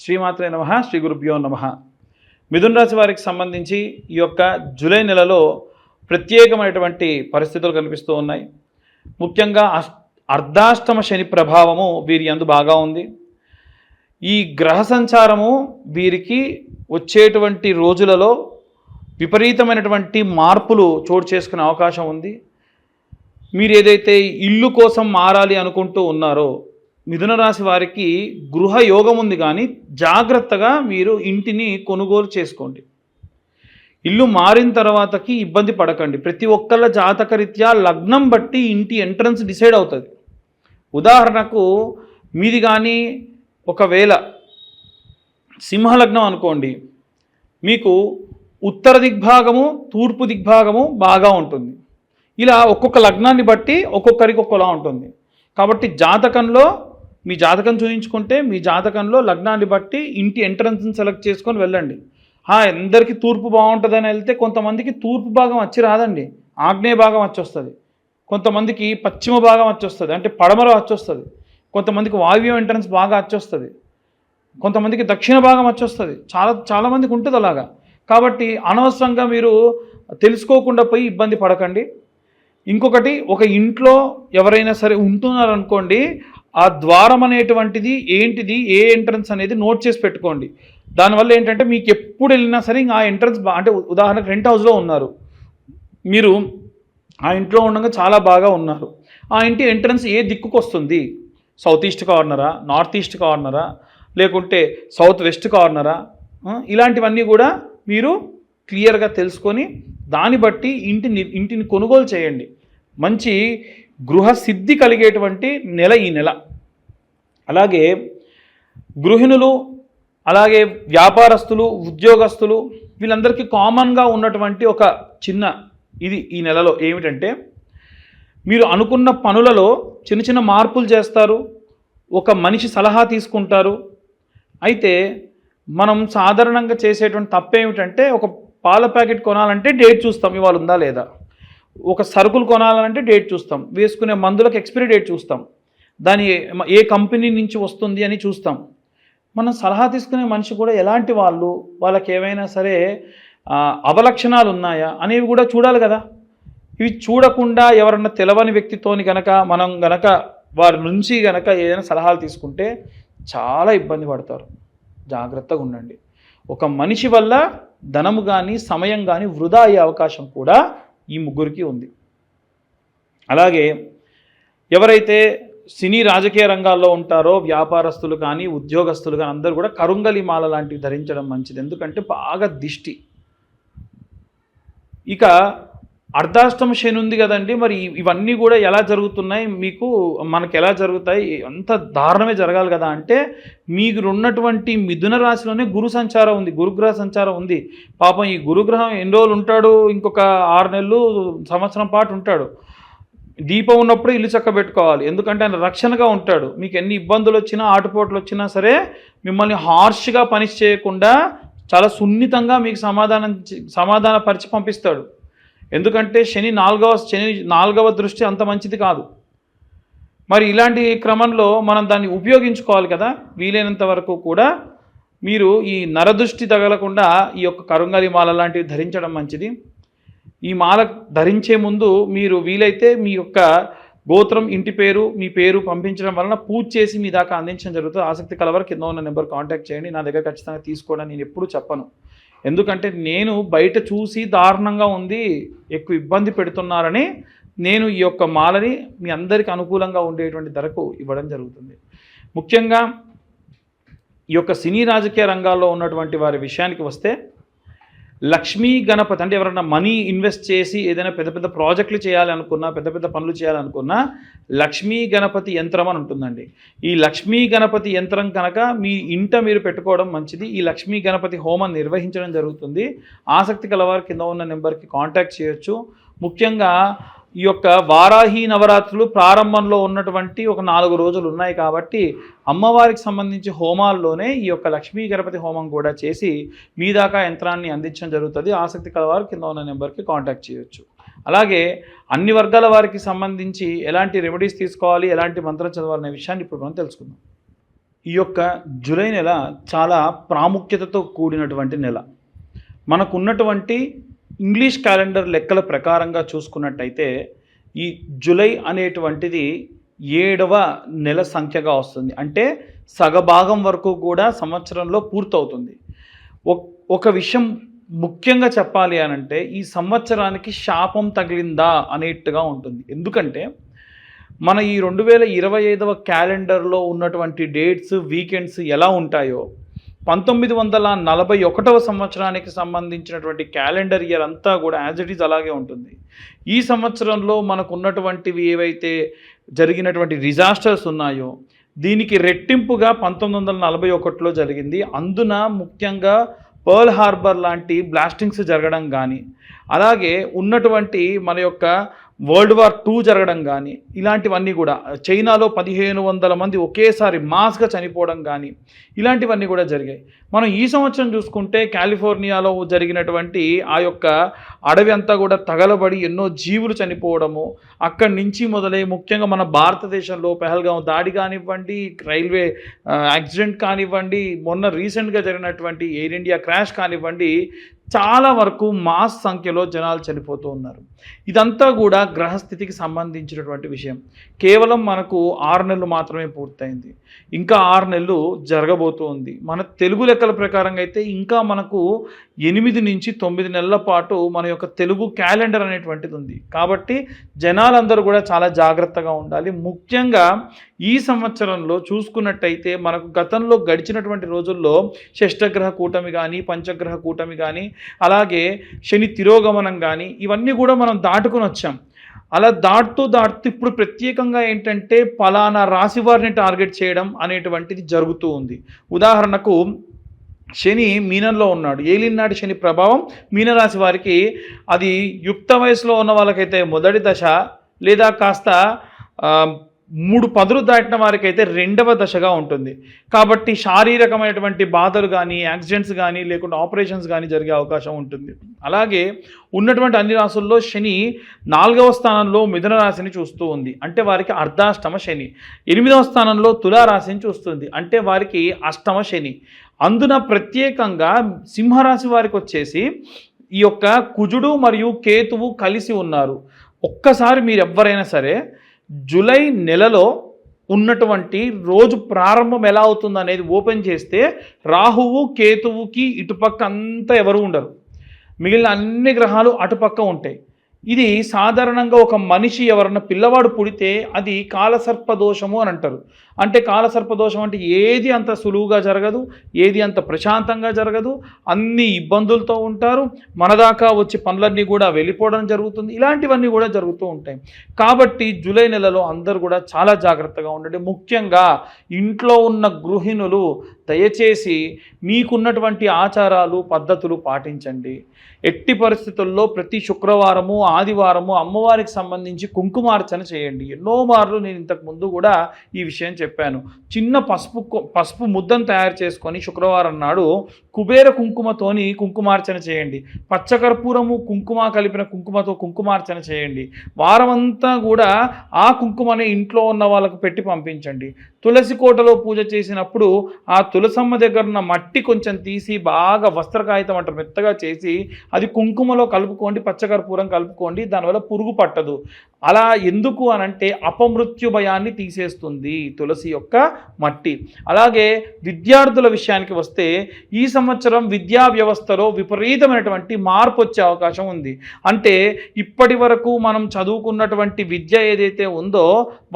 శ్రీమాత్రే నమః. శ్రీ గురుభ్యో నమః. మిథున రాశి వారికి సంబంధించి ఈ యొక్క జూలై నెలలో ప్రత్యేకమైనటువంటి పరిస్థితులు కనిపిస్తూ ఉన్నాయి. ముఖ్యంగా అర్ధాష్టమ శని ప్రభావము వీరి యందు బాగా ఉంది. ఈ గ్రహ సంచారము వీరికి వచ్చేటువంటి రోజులలో విపరీతమైనటువంటి మార్పులు చోటు చేసుకునే అవకాశం ఉంది. మీరు ఏదైతే ఇల్లు కోసం మారాలి అనుకుంటూ ఉన్నారో మిథున రాశి వారికి గృహ యోగం ఉంది, కానీ జాగ్రత్తగా మీరు ఇంటిని కొనుగోలు చేసుకోండి. ఇల్లు మారిన తర్వాతకి ఇబ్బంది పడకండి. ప్రతి ఒక్కళ్ళ జాతకరీత్యా లగ్నం బట్టి ఇంటి ఎంట్రన్స్ డిసైడ్ అవుతుంది. ఉదాహరణకు మీది కానీ ఒకవేళ సింహలగ్నం అనుకోండి, మీకు ఉత్తర దిగ్భాగము తూర్పు దిగ్భాగము బాగా ఉంటుంది. ఇలా ఒక్కొక్క లగ్నాన్ని బట్టి ఒక్కొక్కరికి ఒక్కోలా ఉంటుంది. కాబట్టి జాతకంలో మీ జాతకం చూపించుకుంటే మీ జాతకంలో లగ్నాన్ని బట్టి ఇంటి ఎంట్రన్స్ని సెలెక్ట్ చేసుకొని వెళ్ళండి. అందరికీ తూర్పు బాగుంటుందని వెళ్తే కొంతమందికి తూర్పు భాగం వచ్చి రాదండి, ఆగ్నేయ భాగం వచ్చి వస్తుంది. కొంతమందికి పశ్చిమ భాగం వచ్చి వస్తుంది, అంటే పడమర వచ్చి వస్తుంది. కొంతమందికి వాయువ్యం ఎంట్రన్స్ బాగా వచ్చి వస్తుంది, కొంతమందికి దక్షిణ భాగం వచ్చి వస్తుంది. చాలామందికి ఉంటుంది అలాగా. కాబట్టి అనవసరంగా మీరు తెలుసుకోకుండా పోయి ఇబ్బంది పడకండి. ఇంకొకటి, ఒక ఇంట్లో ఎవరైనా సరే ఉంటున్నారనుకోండి, ఆ ద్వారం అనేటువంటిది ఏంటిది, ఏ ఎంట్రన్స్ అనేది నోట్ చేసి పెట్టుకోండి. దానివల్ల ఏంటంటే మీకు ఎప్పుడు వెళ్ళినా సరే ఆ ఎంట్రన్స్ అంటే ఉదాహరణకు రెంట్ హౌస్లో ఉన్నారు, మీరు ఆ ఇంట్లో ఉండగా చాలా బాగా ఉన్నారు, ఆ ఇంటి ఎంట్రన్స్ ఏ దిక్కుకు వస్తుంది, సౌత్ ఈస్ట్ కార్నరా, నార్త్ ఈస్ట్ కార్నరా, లేకుంటే సౌత్ వెస్ట్ కార్నరా, ఇలాంటివన్నీ కూడా మీరు క్లియర్గా తెలుసుకొని దాన్ని బట్టి ఇంటిని కొనుగోలు చేయండి. మంచి గృహసిద్ధి కలిగేటువంటి నెల ఈ నెల. అలాగే గృహిణులు, అలాగే వ్యాపారస్తులు, ఉద్యోగస్తులు, వీళ్ళందరికీ కామన్గా ఉన్నటువంటి ఒక చిన్న ఇది ఈ నెలలో ఏమిటంటే, మీరు అనుకున్న పనులలో చిన్న చిన్న మార్పులు చేస్తారు, ఒక మనిషి సలహా తీసుకుంటారు. అయితే మనం సాధారణంగా చేసేటువంటి తప్పు ఏమిటంటే, ఒక పాల ప్యాకెట్ కొనాలంటే డేట్ చూస్తాం, ఇవాళ ఉందా లేదా. ఒక సరుకులు కొనాలంటే డేట్ చూస్తాం, వేసుకునే మందులకు ఎక్స్పైరీ డేట్ చూస్తాం, దాని ఏ కంపెనీ నుంచి వస్తుంది అని చూస్తాం. మనం సలహా తీసుకునే మనిషి కూడా ఎలాంటి వాళ్ళు, వాళ్ళకి ఏమైనా సరే అవలక్షణాలు ఉన్నాయా అనేవి కూడా చూడాలి కదా. ఇవి చూడకుండా ఎవరన్నా తెలవని వ్యక్తితోని మనం వారి నుంచి ఏదైనా సలహాలు తీసుకుంటే చాలా ఇబ్బంది పడతారు. జాగ్రత్తగా ఉండండి. ఒక మనిషి వల్ల ధనము కానీ సమయం కానీ వృధా అయ్యే అవకాశం కూడా ఈ ముగ్గురికి ఉంది. అలాగే ఎవరైతే సినీ రాజకీయ రంగాల్లో ఉంటారో, వ్యాపారస్తులు కానీ ఉద్యోగస్తులు కానీ అందరూ కూడా కరుంగలి మాల లాంటివి ధరించడం మంచిది. ఎందుకంటే బాగా దిష్టి. ఇక అర్ధాష్టమ శని ఉంది కదండి, మరి ఇవన్నీ కూడా ఎలా జరుగుతున్నాయి, మనకు ఎలా జరుగుతాయి, అంత దారుణమే జరగాలి కదా అంటే, మీకు ఉన్నటువంటి మిథున రాశిలోనే గురు సంచారం ఉంది, గురుగ్రహ సంచారం ఉంది. పాపం ఈ గురుగ్రహం ఎన్ని రోజులు ఉంటాడు, ఇంకొక 6 నెలలు సంవత్సరం పాటు ఉంటాడు. దీపం ఉన్నప్పుడు ఇల్లు చక్క పెట్టుకోవాలి, ఎందుకంటే ఆయన రక్షణగా ఉంటాడు. మీకు ఎన్ని ఇబ్బందులు వచ్చినా, ఆటుపోట్లు వచ్చినా సరే మిమ్మల్ని హార్ష్గా పనిష్ చేయకుండా చాలా సున్నితంగా మీకు సమాధానపరిచి పంపిస్తాడు. ఎందుకంటే శని నాలుగవ దృష్టి అంత మంచిది కాదు. మరి ఇలాంటి క్రమంలో మనం దాన్ని ఉపయోగించుకోవాలి కదా. వీలైనంత వరకు కూడా మీరు ఈ నరదృష్టి తగలకుండా ఈ యొక్క కరుంగలి మాల లాంటివి ధరించడం మంచిది. ఈ మాల ధరించే ముందు మీరు వీలైతే మీ యొక్క గోత్రం, ఇంటి పేరు, మీ పేరు పంపించడం వలన పూజ చేసి మీ దాకా అందించడం జరుగుతుంది. ఆసక్తి కలవారు కింద ఉన్న నెంబర్ కాంటాక్ట్ చేయండి. నా దగ్గర ఖచ్చితంగా తీసుకోవడం నేను ఎప్పుడు చెప్పను, ఎందుకంటే నేను బయట చూసి దారుణంగా ఉంది, ఎక్కువ ఇబ్బంది పెడుతున్నారని నేను ఈ యొక్క మాలని మీ అందరికీ అనుకూలంగా ఉండేటువంటి ధరకు ఇవ్వడం జరుగుతుంది. ముఖ్యంగా ఈ యొక్క సినీ రాజకీయ రంగాల్లో ఉన్నటువంటి వారి విషయానికి వస్తే, లక్ష్మీ గణపతి అంటే ఎవరైనా మనీ ఇన్వెస్ట్ చేసి ఏదైనా పెద్ద పెద్ద ప్రాజెక్టులు చేయాలనుకున్నా, పెద్ద పెద్ద పనులు చేయాలనుకున్నా లక్ష్మీ గణపతి యంత్రం అని ఉంటుందండి. ఈ లక్ష్మీ గణపతి యంత్రం మీ ఇంట మీరు పెట్టుకోవడం మంచిది. ఈ లక్ష్మీ గణపతి హోమం నిర్వహించడం జరుగుతుంది. ఆసక్తి కలవారు కింద ఉన్న నెంబర్కి కాంటాక్ట్ చేయొచ్చు. ముఖ్యంగా ఈ యొక్క వారాహి నవరాత్రులు ప్రారంభంలో ఉన్నటువంటి ఒక 4 రోజులు ఉన్నాయి కాబట్టి అమ్మవారికి సంబంధించి హోమాల్లోనే ఈ యొక్క లక్ష్మీ గణపతి హోమం కూడా చేసి మీ దాకా యంత్రాన్ని అందించడం జరుగుతుంది. ఆసక్తి కలవారు కింద ఉన్న నెంబర్కి కాంటాక్ట్ చేయొచ్చు. అలాగే అన్ని వర్గాల వారికి సంబంధించి ఎలాంటి రెమెడీస్ తీసుకోవాలి, ఎలాంటి మంత్రం చదవాలనే విషయాన్ని ఇప్పుడు మనం తెలుసుకుందాం. ఈ యొక్క జూలై నెల చాలా ప్రాముఖ్యతతో కూడినటువంటి నెల. మనకున్నటువంటి ఇంగ్లీష్ క్యాలెండర్ లెక్కల ప్రకారంగా చూసుకున్నట్టయితే ఈ జూలై అనేటువంటిది 7వ నెల సంఖ్యగా వస్తుంది. అంటే సగభాగం వరకు కూడా సంవత్సరంలో పూర్తవుతుంది. ఒక విషయం ముఖ్యంగా చెప్పాలి అనంటే ఈ సంవత్సరానికి శాపం తగిలిందా అనేట్టుగా ఉంటుంది. ఎందుకంటే మన ఈ 2025వ క్యాలెండర్లో ఉన్నటువంటి డేట్స్, వీకెండ్స్ ఎలా ఉంటాయో 1941వ సంవత్సరానికి సంబంధించినటువంటి క్యాలెండర్ ఇయర్ అంతా కూడా యాజ్ ఇట్ ఈజ్ అలాగే ఉంటుంది. ఈ సంవత్సరంలో మనకు ఉన్నటువంటివి ఏవైతే జరిగినటువంటి డిజాస్టర్స్ ఉన్నాయో దీనికి రెట్టింపుగా 1941లో జరిగింది. అందున ముఖ్యంగా పర్ల్ హార్బర్ లాంటి బ్లాస్టింగ్స్ జరగడం కానీ, అలాగే ఉన్నటువంటి మన యొక్క వరల్డ్ వార్ 2 జరగడం కానీ, ఇలాంటివన్నీ కూడా చైనాలో 1500 మంది ఒకేసారి మాస్గా చనిపోవడం కానీ ఇలాంటివన్నీ కూడా జరిగాయి. మనం ఈ సంవత్సరం చూసుకుంటే కాలిఫోర్నియాలో జరిగినటువంటి ఆ యొక్క అడవి అంతా కూడా తగలబడి ఎన్నో జీవులు చనిపోవడము, అక్కడి నుంచి మొదలై ముఖ్యంగా మన భారతదేశంలో పెహల్గాం దాడి కానివ్వండి, రైల్వే యాక్సిడెంట్ కానివ్వండి, మొన్న రీసెంట్గా జరిగినటువంటి ఎయిర్ ఇండియా క్రాష్ కానివ్వండి, చాలా వరకు మాస్ సంఖ్యలో జనాలు చనిపోతూ ఉన్నారు. ఇదంతా కూడా గ్రహస్థితికి సంబంధించినటువంటి విషయం. కేవలం మనకు 6 నెలలు మాత్రమే పూర్తయింది, ఇంకా 6 నెలలు జరగబోతూ ఉంది. మన తెలుగు లెక్కల ప్రకారంగా అయితే ఇంకా మనకు 8 నుంచి 9 నెలల పాటు మన యొక్క తెలుగు క్యాలెండర్ అనేటువంటిది ఉంది. కాబట్టి జనాలందరూ కూడా చాలా జాగ్రత్తగా ఉండాలి. ముఖ్యంగా ఈ సంవత్సరంలో చూసుకున్నట్టయితే మనకు గతంలో గడిచినటువంటి రోజుల్లో షష్టగ్రహ కూటమి కానీ, పంచగ్రహ కూటమి కానీ, అలాగే శని తిరోగమనం కానీ ఇవన్నీ కూడా మనం దాటుకుని వచ్చాం. అలా దాటుతూ ఇప్పుడు ప్రత్యేకంగా ఏంటంటే పలానా రాశి వారిని టార్గెట్ చేయడం అనేటువంటిది జరుగుతూ ఉంది. ఉదాహరణకు శని మీనంలో ఉన్నాడు, ఏలినాటి శని ప్రభావం మీనరాశి వారికి అది యుక్త వయసులో ఉన్న వాళ్ళకైతే మొదటి దశ, లేదా కాస్త 3 పదులు దాటిన వారికైతే 2వ దశగా ఉంటుంది. కాబట్టి శారీరకమైనటువంటి బాధలు కానీ, యాక్సిడెంట్స్ కానీ, లేకుంటే ఆపరేషన్స్ కానీ జరిగే అవకాశం ఉంటుంది. అలాగే ఉన్నటువంటి అన్ని రాశుల్లో శని 4వ స్థానంలో మిథున రాశిని చూస్తూ ఉంది, అంటే వారికి అర్ధాష్టమ శని. 8వ స్థానంలో తులారాశిని చూస్తుంది, అంటే వారికి అష్టమ శని. అందున ప్రత్యేకంగా సింహరాశి వారికి వచ్చేసి ఈ యొక్క కుజుడు మరియు కేతువు కలిసి ఉన్నారు. ఒక్కసారి మీరు ఎవరైనా సరే జూలై నెలలో ఉన్నటువంటి రోజు ప్రారంభం ఎలా అవుతుంది అనేది ఓపెన్ చేస్తే రాహువు కేతువుకి ఇటుపక్క అంతా ఎవరు ఉండరు, మిగిలిన అన్ని గ్రహాలు అటుపక్క ఉంటాయి. ఇది సాధారణంగా ఒక మనిషి ఎవరన్నా పిల్లవాడు పుడితే అది కాలసర్పదోషము అని అంటారు. అంటే కాలసర్పదోషం అంటే ఏది అంత సులువుగా జరగదు, ఏది అంత ప్రశాంతంగా జరగదు, అన్ని ఇబ్బందులతో ఉంటారు, మన దాకా వచ్చి పనులన్నీ కూడా వెళ్ళిపోవడం జరుగుతుంది, ఇలాంటివన్నీ కూడా జరుగుతూ ఉంటాయి. కాబట్టి జూలై నెలలో అందరూ కూడా చాలా జాగ్రత్తగా ఉండండి. ముఖ్యంగా ఇంట్లో ఉన్న గృహిణులు దయచేసి మీకున్నటువంటి ఆచారాలు పద్ధతులు పాటించండి. ఎట్టి పరిస్థితుల్లో ప్రతి శుక్రవారము, ఆదివారము అమ్మవారికి సంబంధించి కుంకుమార్చన చేయండి. ఎన్నో మార్లు నేను ఇంతకు ముందు కూడా ఈ విషయం చెప్పాను. చిన్న పసుపు ముద్దను తయారు చేసుకొని శుక్రవారం నాడు కుబేర కుంకుమతోని కుంకుమార్చన చేయండి. పచ్చకర్పూరము కుంకుమ కలిపిన కుంకుమతో కుంకుమార్చన చేయండి. వారమంతా కూడా ఆ కుంకుమని ఇంట్లో ఉన్న వాళ్ళకు పెట్టి పంపించండి. తులసి కోటలో పూజ చేసినప్పుడు ఆ తులసమ్మ దగ్గర ఉన్న మట్టి కొంచెం తీసి బాగా వస్త్రకాగితం అంటారు మెత్తగా చేసి అది కుంకుమలో కలుపుకోండి, పచ్చకర్పూరం కలుపుకోండి, దానివల్ల పురుగు పట్టదు. అలా ఎందుకు అనంటే అపమృత్యు భయాన్ని తీసేస్తుంది తులసి యొక్క మట్టి. అలాగే విద్యార్థుల విషయానికి వస్తే ఈ సంవత్సరం విద్యా వ్యవస్థలో విపరీతమైనటువంటి మార్పు వచ్చే అవకాశం ఉంది. అంటే ఇప్పటి వరకు మనం చదువుకున్నటువంటి విద్య ఏదైతే ఉందో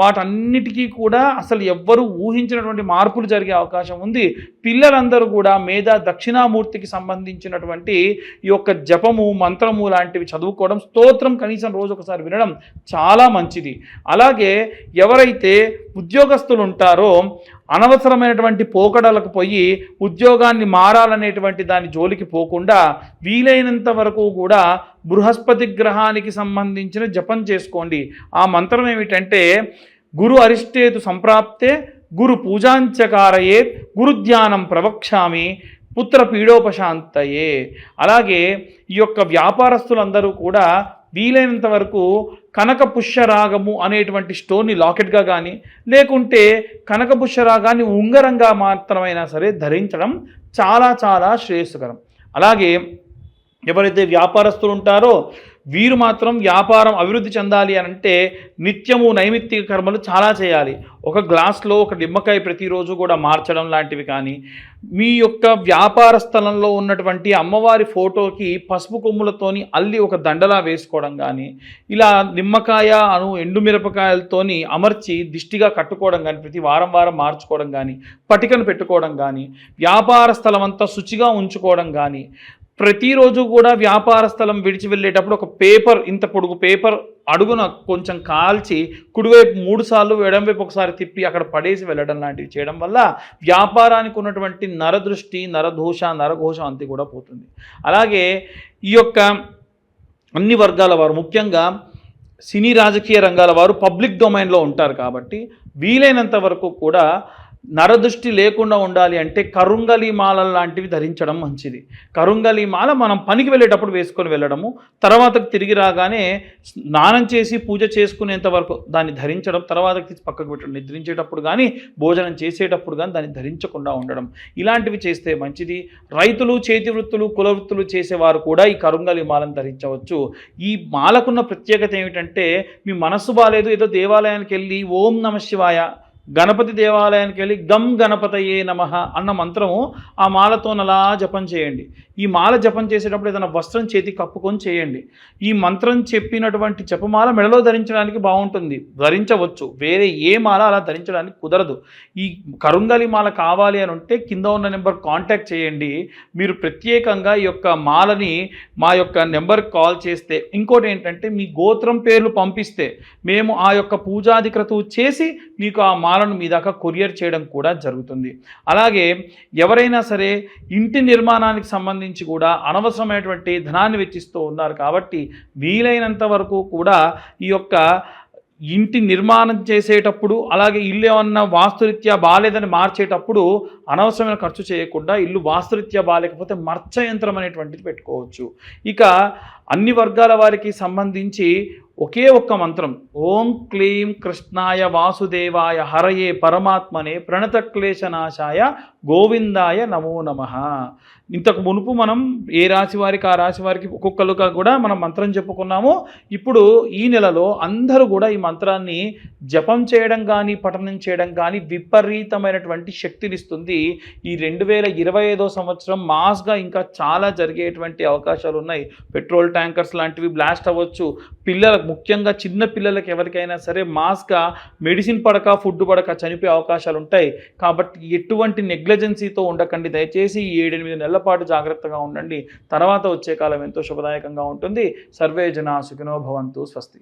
వాటన్నిటికీ కూడా అసలు ఎవ్వరూ ఊహించినటువంటి మార్పులు జరిగే అవకాశం ఉంది. పిల్లలందరూ కూడా మేధా దక్షిణామూర్తికి సంబంధించినటువంటి ఈ యొక్క జపము, మంత్రము లాంటివి చదువుకోవడం, స్తోత్రం కనీసం రోజు ఒకసారి వినడం చాలా మంచిది. అలాగే ఎవరైతే ఉద్యోగస్తులు ఉంటారో అనవసరమైనటువంటి పోకడలకు పోయి ఉద్యోగాన్ని మారాలనేటువంటి దాని జోలికి పోకుండా వీలైనంత వరకు కూడా బృహస్పతి గ్రహానికి సంబంధించిన జపం చేసుకోండి. ఆ మంత్రం ఏమిటంటే గురు అరిష్టేతు సంప్రాప్తే గురు పూజాంచకారయేత్ గురుధ్యానం ప్రవక్ష్యామి పుత్ర పీడోపశాంతయే. అలాగే ఈ యొక్క వ్యాపారస్తులందరూ కూడా వీలైనంత వరకు కనక పుష్యరాగము అనేటువంటి స్టోన్ని లాకెట్గా కానీ లేకుంటే కనక పుష్యరాగాన్ని ఉంగరంగా మాత్రమైనా సరే ధరించడం చాలా చాలా శ్రేయస్కరం. అలాగే ఎవరైతే వ్యాపారస్తులు ఉంటారో వీరు మాత్రం వ్యాపారం అభివృద్ధి చెందాలి అని అంటే నిత్యము నైమిత్తిక కర్మలు చాలా చేయాలి. ఒక గ్లాస్లో ఒక నిమ్మకాయ ప్రతిరోజు కూడా మార్చడం లాంటివి కానీ, మీ యొక్క వ్యాపార స్థలంలో ఉన్నటువంటి అమ్మవారి ఫోటోకి పసుపు కొమ్ములతోని అల్లి ఒక దండలా వేసుకోవడం కానీ, ఇలా నిమ్మకాయ ఎండుమిరపకాయలతోని అమర్చి దిష్టిగా కట్టుకోవడం కానీ, ప్రతి వారం వారం మార్చుకోవడం కానీ, పటికను పెట్టుకోవడం కానీ, వ్యాపార స్థలం అంతా శుచిగా ఉంచుకోవడం కానీ, ప్రతిరోజు కూడా వ్యాపార స్థలం విడిచి వెళ్ళేటప్పుడు ఒక పేపర్, ఇంత పొడుగు పేపర్ అడుగున కొంచెం కాల్చి కుడివైపు 3 సార్లు ఎడంవైపు ఒకసారి తిప్పి అక్కడ పడేసి వెళ్ళడం లాంటివి చేయడం వల్ల వ్యాపారానికి ఉన్నటువంటి నరదృష్టి, నరదోష, నరఘోషం అంతా కూడా పోతుంది. అలాగే ఈ యొక్క అన్ని వర్గాల వారు, ముఖ్యంగా సినీ రాజకీయ రంగాల వారు పబ్లిక్ డొమైన్లో ఉంటారు కాబట్టి వీలైనంత వరకు కూడా నరదృష్టి లేకుండా ఉండాలి అంటే కరుంగలి మాల లాంటివి ధరించడం మంచిది. కరుంగలి మాల మనం పనికి వెళ్ళేటప్పుడు వేసుకొని వెళ్ళడము, తర్వాత తిరిగి రాగానే స్నానం చేసి పూజ చేసుకునేంత వరకు దాన్ని ధరించడం, తర్వాత తీసి పక్కకు పెట్టడం, నిద్రించేటప్పుడు కానీ భోజనం చేసేటప్పుడు కానీ దాన్ని ధరించకుండా ఉండడం, ఇలాంటివి చేస్తే మంచిది. రైతులు, చేతి వృత్తులు, కుల వృత్తులు చేసేవారు కూడా ఈ కరుంగలి మాలను ధరించవచ్చు. ఈ మాలకున్న ప్రత్యేకత ఏమిటంటే, మీ మనస్సు బాలేదు, ఏదో దేవాలయానికి వెళ్ళి ఓం నమ శివాయ, గణపతి దేవాలయానికి వెళ్ళి గం గణపతయే నమః అన్న మంత్రము ఆ మాలతో అలా జపం చేయండి. ఈ మాల జపం చేసేటప్పుడు ఏదైనా వస్త్రం చేతి కప్పుకొని చేయండి. ఈ మంత్రం చెప్పినటువంటి జపమాల మెడలో ధరించడానికి బాగుంటుంది, ధరించవచ్చు. వేరే ఏ మాల అలా ధరించడానికి కుదరదు. ఈ కరుంగలి మాల కావాలి అని ఉంటే కింద ఉన్న నెంబర్ కాంటాక్ట్ చేయండి. మీరు ప్రత్యేకంగా ఈ యొక్క మాలని మా యొక్క నెంబర్కి కాల్ చేస్తే, ఇంకోటి ఏంటంటే మీ గోత్రం పేర్లు పంపిస్తే మేము ఆ యొక్క పూజాది క్రతువు చేసి మీకు ఆ మాలను మీ దాకా కొరియర్ చేయడం కూడా జరుగుతుంది. అలాగే ఎవరైనా సరే ఇంటి నిర్మాణానికి సంబంధించి కూడా అనవసరమైనటువంటి ధనాన్ని వెచ్చిస్తూ ఉన్నారు కాబట్టి వీలైనంత వరకు కూడా ఈ యొక్క ఇంటి నిర్మాణం చేసేటప్పుడు, అలాగే ఇల్లు ఏమన్నా వాస్తురీత్యా బాగాలేదని మార్చేటప్పుడు అనవసరమైన ఖర్చు చేయకుండా ఇల్లు వాస్తురీత్యా బాగాలేకపోతే మర్చ యంత్రం అనేటువంటిది పెట్టుకోవచ్చు. ఇక అన్ని వర్గాల వారికి సంబంధించి ఒకే ఒక్క మంత్రం, ఓం క్లీం కృష్ణాయ వాసుదేవాయ హరయే పరమాత్మనే ప్రణతక్లేశనాశాయ గోవిందాయ నమో నమః. ఇంతకు మునుపు మనం ఏ రాశి వారికి ఆ రాశి వారికి ఒక్కొక్కరుగా కూడా మనం మంత్రం చెప్పుకున్నాము. ఇప్పుడు ఈ నెలలో అందరూ కూడా ఈ మంత్రాన్ని జపం చేయడం కానీ పఠనం చేయడం కానీ విపరీతమైనటువంటి శక్తినిస్తుంది. ఈ 2025వ సంవత్సరం మాస్గా ఇంకా చాలా జరిగేటువంటి అవకాశాలు ఉన్నాయి. పెట్రోల్ ట్యాంకర్స్ లాంటివి బ్లాస్ట్ అవ్వచ్చు. పిల్లలకు, ముఖ్యంగా చిన్న పిల్లలకి ఎవరికైనా సరే మాస్గా మెడిసిన్ పడక, ఫుడ్ పడక చనిపోయే అవకాశాలు ఉంటాయి. కాబట్టి ఎటువంటి నెగ్లిజెన్సీతో ఉండకండి. దయచేసి ఈ 7-8 నెలల పాటు జాగ్రత్తగా ఉండండి. తర్వాత వచ్చే కాలం ఎంతో శుభదాయకంగా ఉంటుంది. సర్వే జనా సుఖినో భవంతు. స్వస్తి.